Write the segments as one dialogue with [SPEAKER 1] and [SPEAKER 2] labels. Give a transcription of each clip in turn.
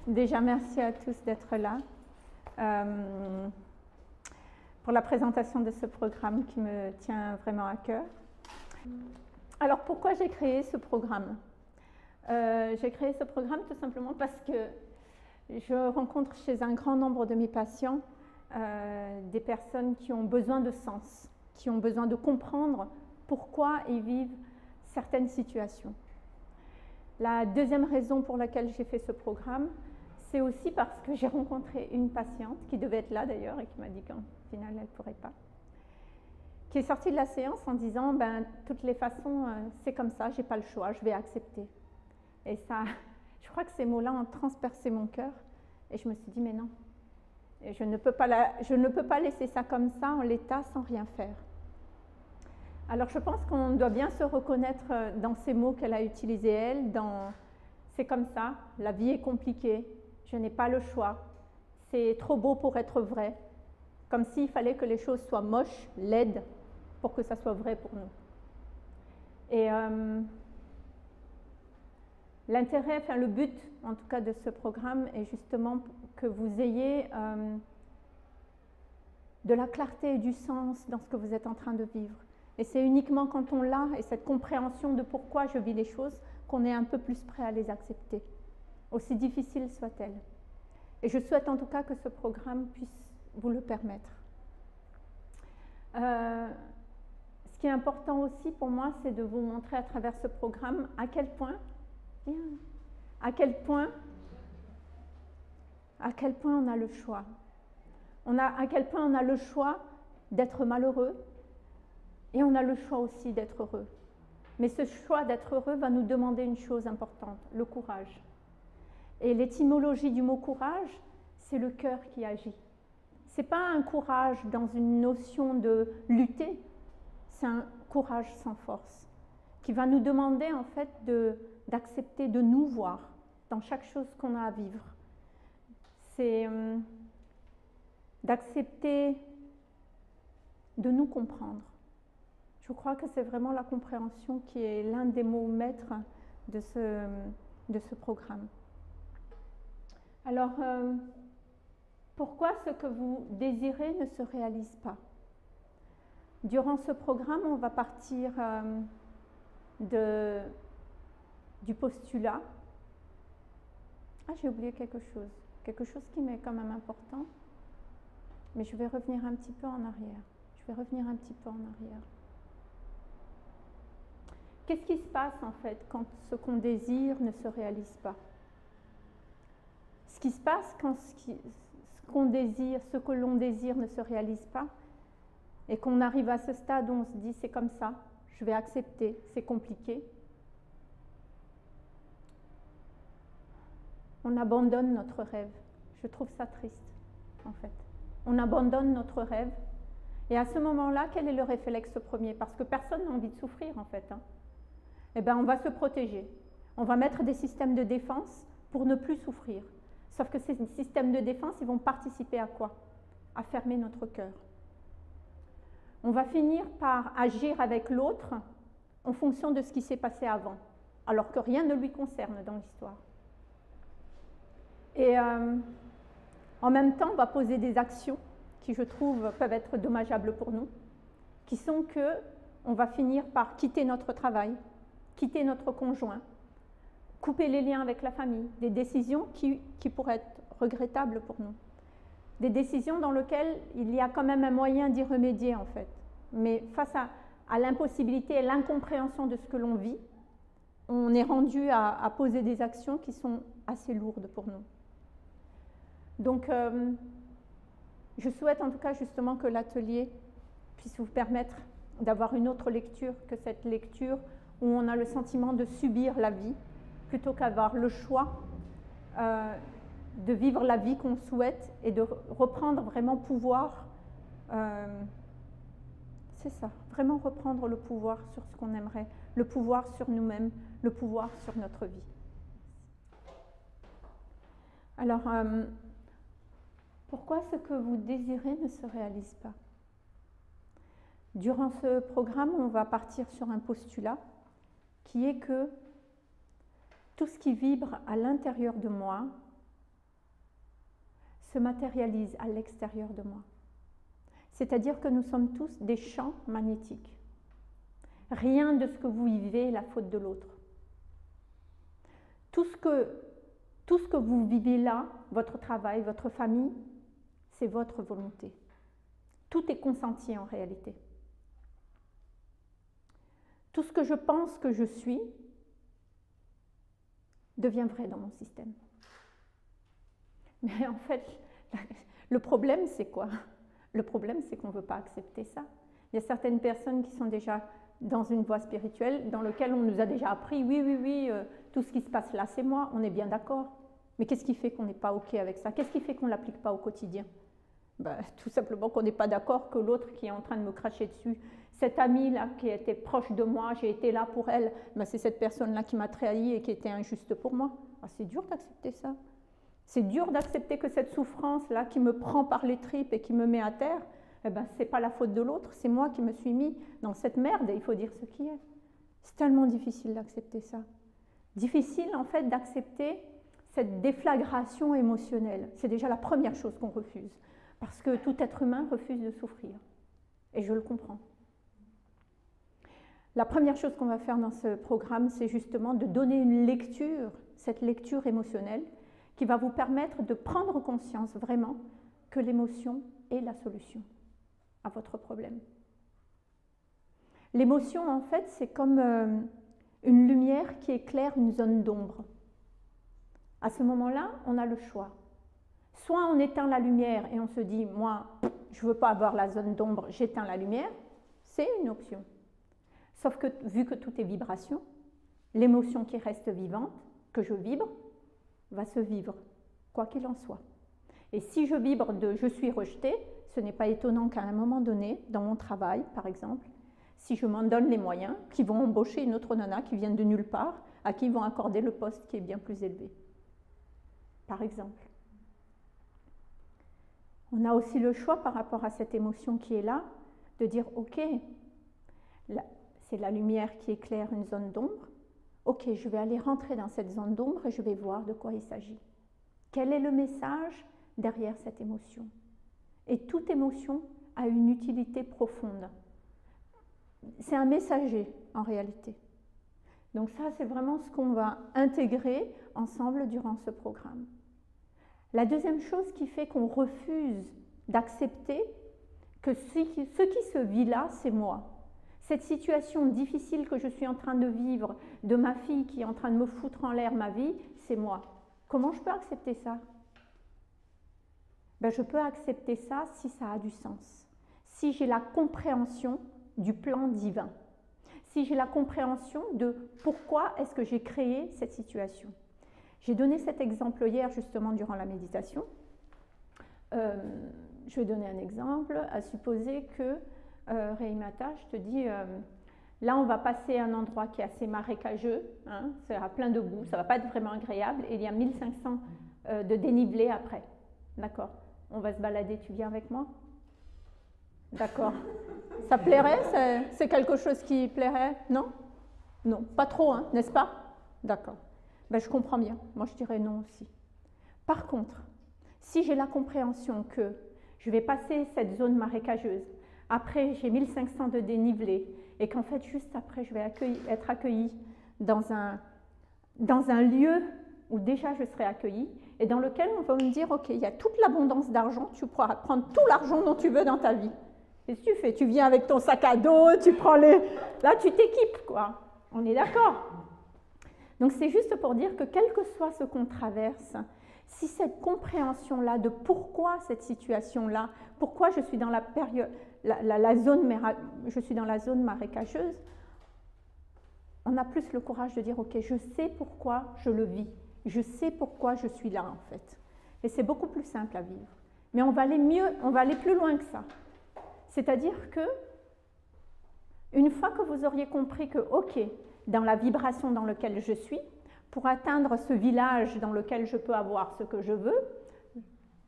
[SPEAKER 1] Déjà, merci à tous d'être là pour la présentation de ce programme qui me tient vraiment à cœur. Alors, pourquoi j'ai créé ce programme? J'ai créé ce programme tout simplement parce que je rencontre chez un grand nombre de mes patients des personnes qui ont besoin de sens, qui ont besoin de comprendre pourquoi ils vivent certaines situations. La deuxième raison pour laquelle j'ai fait ce programme, c'est aussi parce que j'ai rencontré une patiente qui devait être là d'ailleurs et qui m'a dit qu'en final elle ne pourrait pas, qui est sortie de la séance en disant ben, toutes les façons c'est comme ça, j'ai pas le choix, je vais accepter. Et ça, je crois que ces mots-là ont transpercé mon cœur et je me suis dit mais non, je ne peux pas laisser ça comme ça en l'état sans rien faire. Alors je pense qu'on doit bien se reconnaître dans ces mots qu'elle a utilisés elle, dans c'est comme ça, la vie est compliquée, je n'ai pas le choix, c'est trop beau pour être vrai, comme s'il fallait que les choses soient moches, laides, pour que ça soit vrai pour nous. Et l'intérêt, enfin le but en tout cas de ce programme est justement que vous ayez de la clarté et du sens dans ce que vous êtes en train de vivre. Et c'est uniquement quand on l'a, et cette compréhension de pourquoi je vis les choses, qu'on est un peu plus prêt à les accepter, aussi difficiles soient-elles. Et je souhaite en tout cas que ce programme puisse vous le permettre. Ce qui est important aussi pour moi, c'est de vous montrer à travers ce programme à quel point on a le choix. À quel point on a le choix d'être malheureux, et on a le choix aussi d'être heureux. Mais ce choix d'être heureux va nous demander une chose importante, le courage. Et l'étymologie du mot courage, c'est le cœur qui agit. Ce n'est pas un courage dans une notion de lutter, c'est un courage sans force, qui va nous demander en fait d'accepter de nous voir dans chaque chose qu'on a à vivre. C'est d'accepter de nous comprendre. Je crois que c'est vraiment la compréhension qui est l'un des mots maîtres de ce programme. Alors, pourquoi ce que vous désirez ne se réalise pas? Durant ce programme, on va partir du postulat. Ah, j'ai oublié quelque chose qui m'est quand même important, mais je vais revenir un petit peu en arrière. Qu'est-ce qui se passe en fait quand ce qu'on désire ne se réalise pas? Ce qui se passe quand ce que l'on désire ne se réalise pas et qu'on arrive à ce stade où on se dit c'est comme ça, je vais accepter, c'est compliqué. On abandonne notre rêve. Je trouve ça triste en fait. On abandonne notre rêve et à ce moment-là, quel est le réflexe premier? Parce que personne n'a envie de souffrir en fait. Eh bien, on va se protéger. On va mettre des systèmes de défense pour ne plus souffrir. Sauf que ces systèmes de défense, ils vont participer à quoi? À fermer notre cœur. On va finir par agir avec l'autre en fonction de ce qui s'est passé avant, alors que rien ne lui concerne dans l'histoire. Et en même temps, on va poser des actions qui, je trouve, peuvent être dommageables pour nous, qui sont qu'on va finir par quitter notre travail, quitter notre conjoint, couper les liens avec la famille, des décisions qui pourraient être regrettables pour nous. Des décisions dans lesquelles il y a quand même un moyen d'y remédier en fait. Mais face à l'impossibilité et l'incompréhension de ce que l'on vit, on est rendu à poser des actions qui sont assez lourdes pour nous. Donc, je souhaite en tout cas justement que l'atelier puisse vous permettre d'avoir une autre lecture que cette lecture où on a le sentiment de subir la vie, plutôt qu'avoir le choix de vivre la vie qu'on souhaite et de reprendre vraiment pouvoir, c'est ça, vraiment reprendre le pouvoir sur ce qu'on aimerait, le pouvoir sur nous-mêmes, le pouvoir sur notre vie. Alors, pourquoi ce que vous désirez ne se réalise pas? Durant ce programme, on va partir sur un postulat qui est que tout ce qui vibre à l'intérieur de moi se matérialise à l'extérieur de moi. C'est-à-dire que nous sommes tous des champs magnétiques. Rien de ce que vous vivez est la faute de l'autre. Tout ce que vous vivez là, votre travail, votre famille, c'est votre volonté. Tout est consenti en réalité. Tout ce que je pense que je suis devient vrai dans mon système. Mais en fait, le problème, c'est quoi? Le problème, c'est qu'on ne veut pas accepter ça. Il y a certaines personnes qui sont déjà dans une voie spirituelle dans laquelle on nous a déjà appris, oui, tout ce qui se passe là, c'est moi, on est bien d'accord. Mais qu'est-ce qui fait qu'on n'est pas OK avec ça? Qu'est-ce qui fait qu'on ne l'applique pas au quotidien? Tout simplement qu'on n'est pas d'accord que l'autre qui est en train de me cracher dessus, cette amie-là qui était proche de moi, j'ai été là pour elle, c'est cette personne-là qui m'a trahi et qui était injuste pour moi. C'est dur d'accepter ça. C'est dur d'accepter que cette souffrance-là qui me prend par les tripes et qui me met à terre, ce n'est pas la faute de l'autre, c'est moi qui me suis mis dans cette merde et il faut dire ce qui est. C'est tellement difficile d'accepter ça. Difficile en fait d'accepter cette déflagration émotionnelle. C'est déjà la première chose qu'on refuse. Parce que tout être humain refuse de souffrir. Et je le comprends. La première chose qu'on va faire dans ce programme, c'est justement de donner une lecture, cette lecture émotionnelle, qui va vous permettre de prendre conscience vraiment que l'émotion est la solution à votre problème. L'émotion, en fait, c'est comme une lumière qui éclaire une zone d'ombre. À ce moment-là, on a le choix. Soit on éteint la lumière et on se dit, moi, je ne veux pas avoir la zone d'ombre, j'éteins la lumière, c'est une option. Sauf que, vu que tout est vibration, l'émotion qui reste vivante, que je vibre, va se vivre, quoi qu'il en soit. Et si je vibre de « je suis rejeté », ce n'est pas étonnant qu'à un moment donné, dans mon travail, par exemple, si je m'en donne les moyens, qu'ils vont embaucher une autre nana qui vient de nulle part, à qui ils vont accorder le poste qui est bien plus élevé. Par exemple. On a aussi le choix par rapport à cette émotion qui est là, de dire « ok, c'est la lumière qui éclaire une zone d'ombre, ok, je vais aller rentrer dans cette zone d'ombre et je vais voir de quoi il s'agit. Quel est le message derrière cette émotion? Et toute émotion a une utilité profonde. C'est un messager en réalité. Donc ça, c'est vraiment ce qu'on va intégrer ensemble durant ce programme. La deuxième chose qui fait qu'on refuse d'accepter que ce qui se vit là, c'est moi. Cette situation difficile que je suis en train de vivre, de ma fille qui est en train de me foutre en l'air ma vie, c'est moi. Comment je peux accepter ça? Je peux accepter ça si ça a du sens. Si j'ai la compréhension du plan divin. Si j'ai la compréhension de pourquoi est-ce que j'ai créé cette situation. J'ai donné cet exemple hier justement durant la méditation. Je vais donner un exemple, à supposer que Reimata, je te dis, là on va passer un endroit qui est assez marécageux, hein, ça sera plein de boue, ça ne va pas être vraiment agréable, et il y a 1500 de dénivelé après. D'accord? On va se balader, tu viens avec moi? D'accord. Ça plairait? C'est quelque chose qui plairait? Non? Non, pas trop, hein, n'est-ce pas? D'accord. Je comprends bien, moi je dirais non aussi. Par contre, si j'ai la compréhension que je vais passer cette zone marécageuse, après j'ai 1500 de dénivelé, et qu'en fait juste après je vais être accueillie dans un lieu où déjà je serai accueillie, et dans lequel on va me dire, ok, il y a toute l'abondance d'argent, tu pourras prendre tout l'argent dont tu veux dans ta vie. Qu'est-ce que tu fais? Tu viens avec ton sac à dos, tu prends les... Là tu t'équipes, quoi. On est d'accord? Donc c'est juste pour dire que quel que soit ce qu'on traverse, si cette compréhension-là de pourquoi cette situation-là, pourquoi je suis dans la période, je suis dans la zone marécageuse, on a plus le courage de dire, ok, je sais pourquoi je le vis, je sais pourquoi je suis là en fait. Et c'est beaucoup plus simple à vivre. Mais on va aller mieux, on va aller plus loin que ça. C'est-à-dire que, une fois que vous auriez compris que, ok, dans la vibration dans laquelle je suis, pour atteindre ce village dans lequel je peux avoir ce que je veux,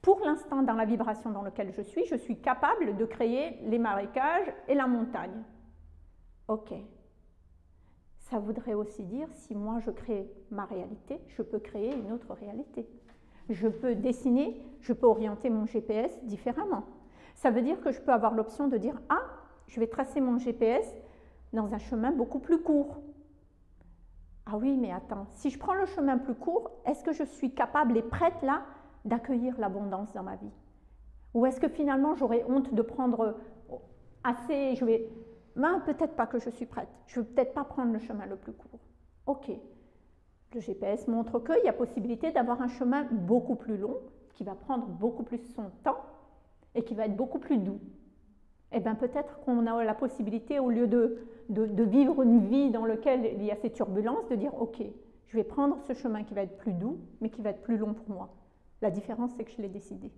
[SPEAKER 1] pour l'instant, dans la vibration dans laquelle je suis capable de créer les marécages et la montagne. Ok. Ça voudrait aussi dire, si moi je crée ma réalité, je peux créer une autre réalité. Je peux dessiner, je peux orienter mon GPS différemment. Ça veut dire que je peux avoir l'option de dire « Ah, je vais tracer mon GPS dans un chemin beaucoup plus court. » Ah oui, mais attends, si je prends le chemin plus court, est-ce que je suis capable et prête là d'accueillir l'abondance dans ma vie? Ou est-ce que finalement j'aurais honte de prendre assez, peut-être pas que je suis prête, je ne vais peut-être pas prendre le chemin le plus court. Ok, le GPS montre qu'il y a possibilité d'avoir un chemin beaucoup plus long, qui va prendre beaucoup plus son temps et qui va être beaucoup plus doux. Eh bien peut-être qu'on a la possibilité, au lieu de vivre une vie dans laquelle il y a ces turbulences, de dire ok, je vais prendre ce chemin qui va être plus doux, mais qui va être plus long pour moi. La différence, c'est que je l'ai décidé.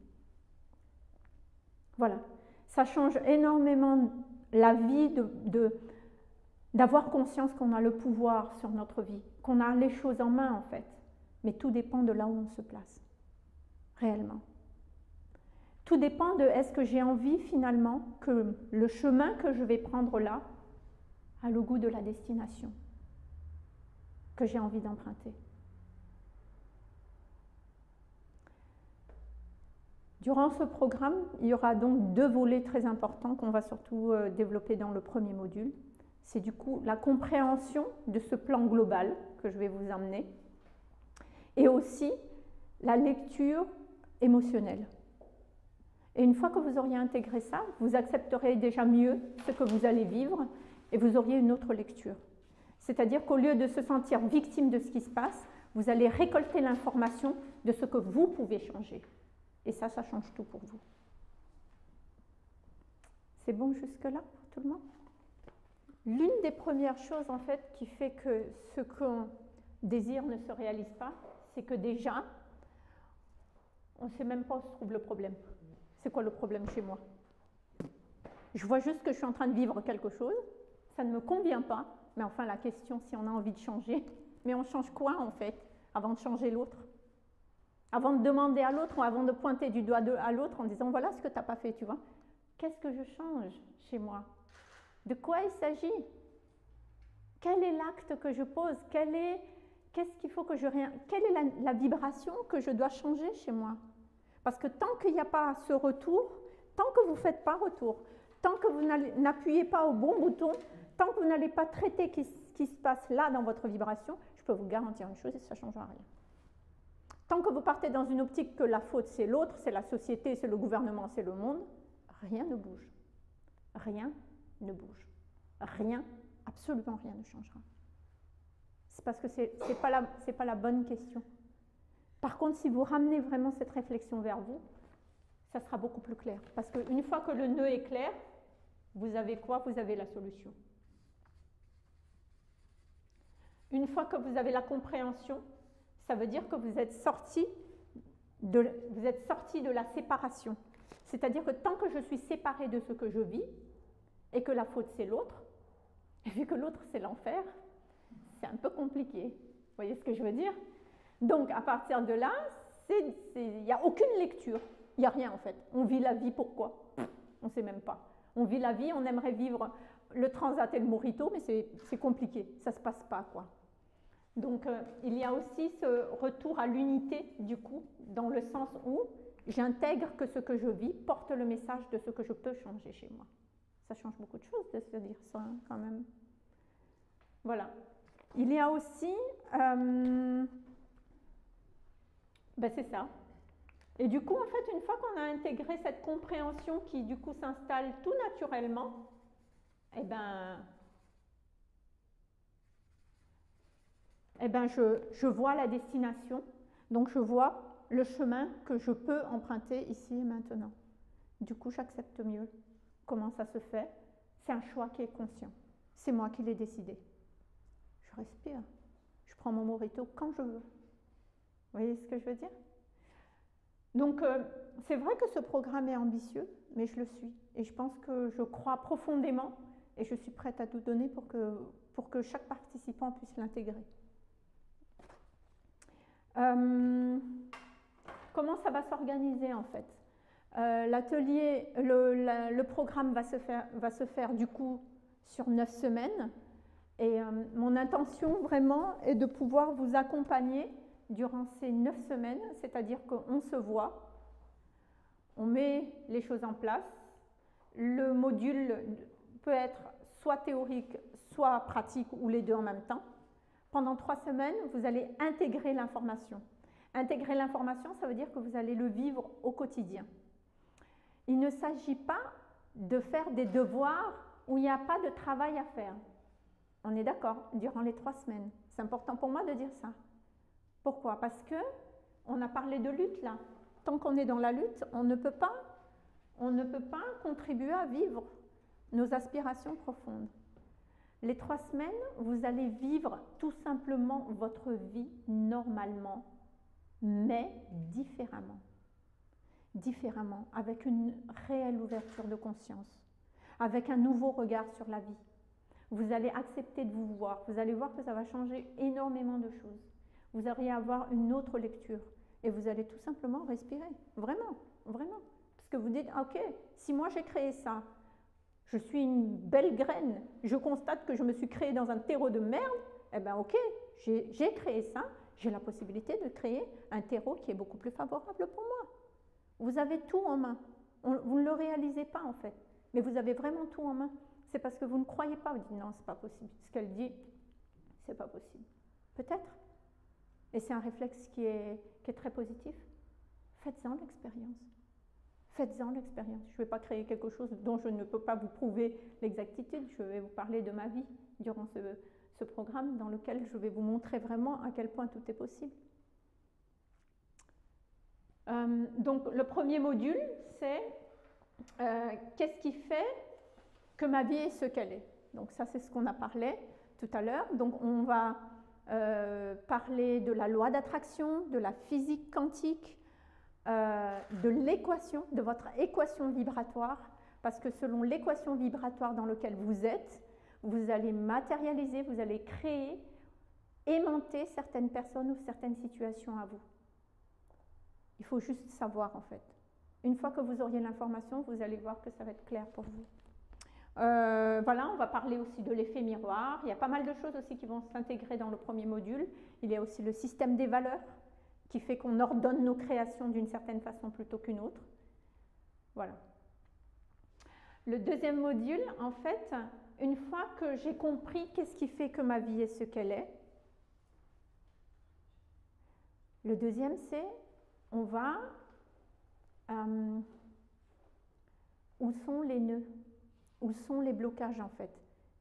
[SPEAKER 1] Voilà, ça change énormément la vie d'avoir conscience qu'on a le pouvoir sur notre vie, qu'on a les choses en main en fait, mais tout dépend de là où on se place, réellement. Tout dépend de est-ce que j'ai envie finalement que le chemin que je vais prendre là a le goût de la destination que j'ai envie d'emprunter. Durant ce programme, il y aura donc 2 volets très importants qu'on va surtout développer dans le premier module. C'est du coup la compréhension de ce plan global que je vais vous emmener et aussi la lecture émotionnelle. Et une fois que vous auriez intégré ça, vous accepterez déjà mieux ce que vous allez vivre et vous auriez une autre lecture. C'est-à-dire qu'au lieu de se sentir victime de ce qui se passe, vous allez récolter l'information de ce que vous pouvez changer. Et ça change tout pour vous. C'est bon jusque-là pour tout le monde? L'une des premières choses en fait qui fait que ce qu'on désire ne se réalise pas, c'est que déjà, on ne sait même pas où se trouve le problème. C'est quoi le problème chez moi? Je vois juste que je suis en train de vivre quelque chose, ça ne me convient pas, mais enfin la question, si on a envie de changer, mais on change quoi en fait, avant de changer l'autre? Avant de demander à l'autre ou avant de pointer du doigt à l'autre en disant voilà ce que tu n'as pas fait, tu vois. Qu'est-ce que je change chez moi? De quoi il s'agit? Quel est l'acte que je pose? Qu'est-ce qu'il faut que je... Quelle est la vibration que je dois changer chez moi? Parce que tant qu'il n'y a pas ce retour, tant que vous ne faites pas retour, tant que vous n'appuyez pas au bon bouton, tant que vous n'allez pas traiter ce qui se passe là dans votre vibration, je peux vous garantir une chose, ça ne changera rien. Tant que vous partez dans une optique que la faute c'est l'autre, c'est la société, c'est le gouvernement, c'est le monde, rien ne bouge. Rien ne bouge. Rien, absolument rien ne changera. C'est parce que ce n'est pas la bonne question. Par contre, si vous ramenez vraiment cette réflexion vers vous, ça sera beaucoup plus clair. Parce qu'une fois que le nœud est clair, vous avez quoi? Vous avez la solution. Une fois que vous avez la compréhension, ça veut dire que vous êtes sorti de la séparation. C'est-à-dire que tant que je suis séparée de ce que je vis, et que la faute c'est l'autre, et vu que l'autre c'est l'enfer, c'est un peu compliqué. Vous voyez ce que je veux dire? Donc à partir de là, il n'y a aucune lecture. Il n'y a rien en fait. On vit la vie pourquoi? On ne sait même pas. On vit la vie, on aimerait vivre le transat et le mojito, mais c'est compliqué. Ça ne se passe pas quoi. Donc, il y a aussi ce retour à l'unité, du coup, dans le sens où j'intègre que ce que je vis porte le message de ce que je peux changer chez moi. Ça change beaucoup de choses de se dire ça, hein, quand même. Voilà. Il y a aussi... c'est ça. Et du coup, en fait, une fois qu'on a intégré cette compréhension qui, du coup, s'installe tout naturellement, eh ben, je vois la destination, donc je vois le chemin que je peux emprunter ici et maintenant. Du coup, j'accepte mieux. Comment ça se fait? C'est un choix qui est conscient. C'est moi qui l'ai décidé. Je respire. Je prends mon mojito quand je veux. Vous voyez ce que je veux dire? Donc, c'est vrai que ce programme est ambitieux, mais je le suis. Et je pense que je crois profondément et je suis prête à tout donner pour que chaque participant puisse l'intégrer. Comment ça va s'organiser en fait? L'atelier, le programme va se faire du coup sur 9 semaines Et mon intention vraiment est de pouvoir vous accompagner durant ces 9 semaines, c'est-à-dire qu'on se voit, on met les choses en place. Le module peut être soit théorique, soit pratique, ou les deux en même temps. Pendant 3 semaines, vous allez intégrer l'information. Intégrer l'information, ça veut dire que vous allez le vivre au quotidien. Il ne s'agit pas de faire des devoirs où il n'y a pas de travail à faire. On est d'accord, durant les 3 semaines. C'est important pour moi de dire ça. Pourquoi? Parce que on a parlé de lutte là. Tant qu'on est dans la lutte, on ne peut pas contribuer à vivre nos aspirations profondes. Les 3 semaines, vous allez vivre tout simplement votre vie normalement, mais différemment. Différemment, avec une réelle ouverture de conscience, avec un nouveau regard sur la vie. Vous allez accepter de vous voir, vous allez voir que ça va changer énormément de choses. Vous allez avoir une autre lecture et vous allez tout simplement respirer, vraiment, vraiment. Parce que vous dites, ok, si moi j'ai créé ça, je suis une belle graine, je constate que je me suis créée dans un terreau de merde, eh bien ok, j'ai créé ça, j'ai la possibilité de créer un terreau qui est beaucoup plus favorable pour moi. Vous avez tout en main, vous ne le réalisez pas en fait, mais vous avez vraiment tout en main. C'est parce que vous ne croyez pas, vous dites non, c'est pas possible. Ce qu'elle dit, c'est pas possible. Peut-être. Et c'est un réflexe qui est très positif. Faites-en l'expérience. Faites-en l'expérience. Je ne vais pas créer quelque chose dont je ne peux pas vous prouver l'exactitude. Je vais vous parler de ma vie durant ce programme dans lequel je vais vous montrer vraiment à quel point tout est possible. Donc le premier module, c'est qu'est-ce qui fait que ma vie est ce qu'elle est. Donc ça, c'est ce qu'on a parlé tout à l'heure. Donc on va parler de la loi d'attraction, de la physique quantique, de l'équation, de votre équation vibratoire, parce que selon l'équation vibratoire dans laquelle vous êtes, vous allez matérialiser, vous allez créer, aimanter certaines personnes ou certaines situations à vous. Il faut juste savoir en fait. Une fois que vous auriez l'information, vous allez voir que ça va être clair pour vous. Voilà, on va parler aussi de l'effet miroir. Il y a pas mal de choses aussi qui vont s'intégrer dans le premier module. Il y a aussi le système des valeurs qui fait qu'on ordonne nos créations d'une certaine façon plutôt qu'une autre. Voilà. Le deuxième module, en fait, une fois que j'ai compris qu'est-ce qui fait que ma vie est ce qu'elle est, le deuxième c'est, on va... où sont les nœuds? Où sont les blocages en fait?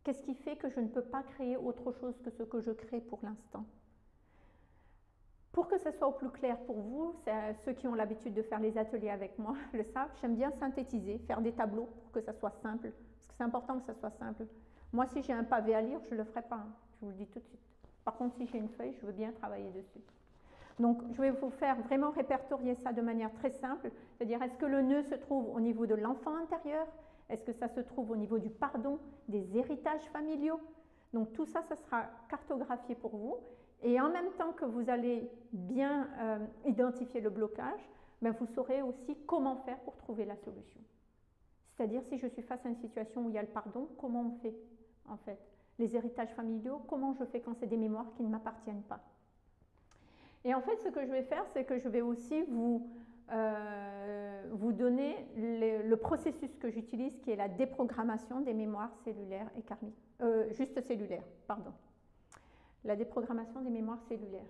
[SPEAKER 1] Qu'est-ce qui fait que je ne peux pas créer autre chose que ce que je crée pour l'instant? Pour que ce soit au plus clair pour vous, ceux qui ont l'habitude de faire les ateliers avec moi le savent, j'aime bien synthétiser, faire des tableaux pour que ça soit simple, parce que c'est important que ça soit simple. Moi, si j'ai un pavé à lire, je ne le ferai pas, hein, je vous le dis tout de suite. Par contre, si j'ai une feuille, je veux bien travailler dessus. Donc, je vais vous faire vraiment répertorier ça de manière très simple, c'est-à-dire est-ce que le nœud se trouve au niveau de l'enfant intérieur? Est-ce que ça se trouve au niveau du pardon, des héritages familiaux? Donc tout ça, ça sera cartographié pour vous. Et en même temps que vous allez bien identifier le blocage, ben vous saurez aussi comment faire pour trouver la solution. C'est-à-dire si je suis face à une situation où il y a le pardon, comment on fait en fait? Les héritages familiaux, comment je fais quand c'est des mémoires qui ne m'appartiennent pas? Et en fait, ce que je vais faire, c'est que je vais aussi vous donner le processus que j'utilise, qui est la déprogrammation des mémoires cellulaires et karmiques. Juste cellulaires, pardon. La déprogrammation des mémoires cellulaires.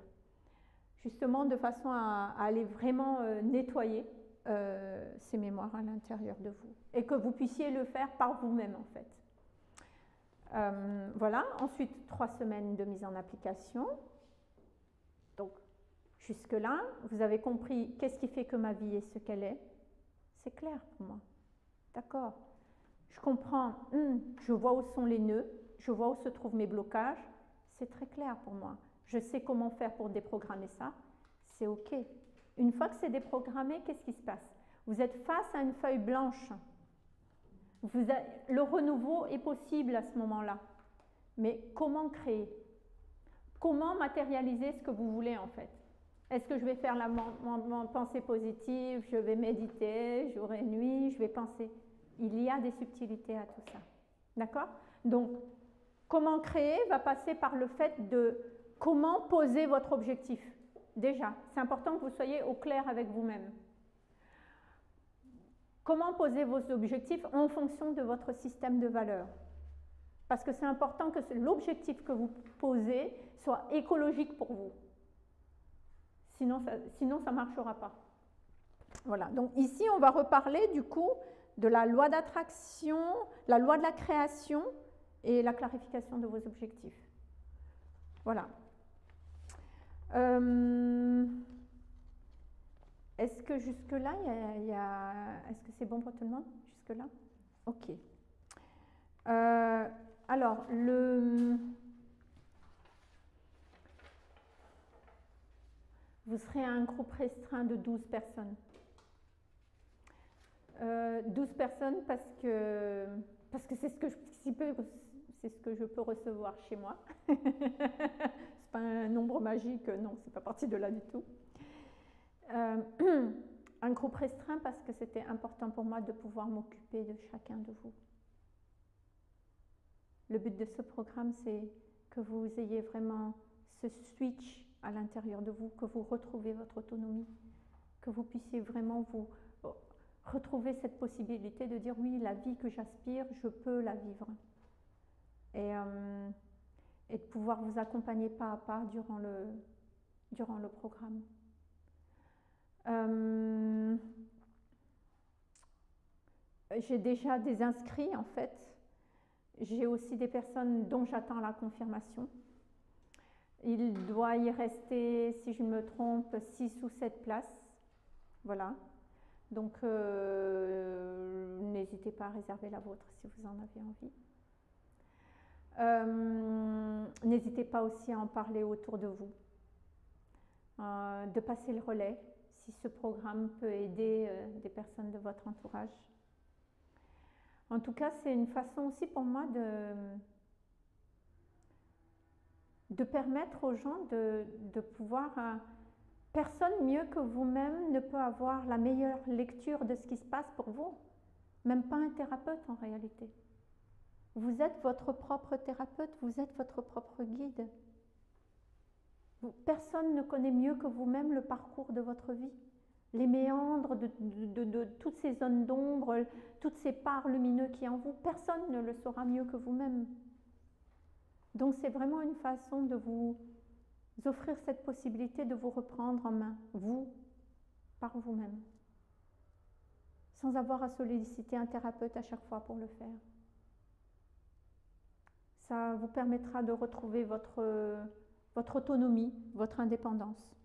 [SPEAKER 1] Justement, de façon à aller vraiment nettoyer ces mémoires à l'intérieur de vous. Et que vous puissiez le faire par vous-même, en fait. Voilà. Ensuite, 3 semaines de mise en application. Donc, jusque-là, vous avez compris qu'est-ce qui fait que ma vie est ce qu'elle est. C'est clair pour moi. D'accord. Je comprends, je vois où sont les nœuds, je vois où se trouvent mes blocages. C'est très clair pour moi. Je sais comment faire pour déprogrammer ça. C'est OK. Une fois que c'est déprogrammé, qu'est-ce qui se passe? Vous êtes face à une feuille blanche. Le renouveau est possible à ce moment-là. Mais comment créer? Comment matérialiser ce que vous voulez en fait? Est-ce que je vais faire la pensée positive, je vais méditer, jour et nuit, je vais penser? Il y a des subtilités à tout ça. D'accord? Donc, Comment créer va passer par le fait de comment poser votre objectif. Déjà, c'est important que vous soyez au clair avec vous-même. Comment poser vos objectifs en fonction de votre système de valeurs. Parce que c'est important que l'objectif que vous posez soit écologique pour vous. Sinon, ça ne marchera pas. Voilà, donc ici, on va reparler du coup de la loi d'attraction, la loi de la création et la clarification de vos objectifs. Voilà. Est-ce que jusque-là, est-ce que c'est bon pour tout le monde? Jusque-là? Ok. Alors, vous serez un groupe restreint de 12 personnes. 12 personnes parce que c'est ce que je peux recevoir chez moi. C'est pas un nombre magique, non, c'est pas parti de là du tout. Un groupe restreint parce que c'était important pour moi de pouvoir m'occuper de chacun de vous. Le but de ce programme, c'est que vous ayez vraiment ce switch à l'intérieur de vous, que vous retrouvez votre autonomie, que vous puissiez vraiment vous retrouver cette possibilité de dire oui, la vie que j'aspire, je peux la vivre. Et de pouvoir vous accompagner pas à pas durant le programme. J'ai déjà des inscrits en fait. J'ai aussi des personnes dont j'attends la confirmation. Il doit y rester, si je ne me trompe, 6 ou 7 places. Voilà. Donc, n'hésitez pas à réserver la vôtre si vous en avez envie. N'hésitez pas aussi à en parler autour de vous, de passer le relais si ce programme peut aider des personnes de votre entourage. En tout cas, c'est une façon aussi pour moi de permettre aux gens de pouvoir... personne mieux que vous-même ne peut avoir la meilleure lecture de ce qui se passe pour vous. Même pas un thérapeute en réalité. Vous êtes votre propre thérapeute, vous êtes votre propre guide. Personne ne connaît mieux que vous-même le parcours de votre vie. Les méandres de toutes ces zones d'ombre, toutes ces parts lumineuses qui en vous, personne ne le saura mieux que vous-même. Donc c'est vraiment une façon de vous offrir cette possibilité de vous reprendre en main, vous, par vous-même, sans avoir à solliciter un thérapeute à chaque fois pour le faire. Ça vous permettra de retrouver votre autonomie, votre indépendance.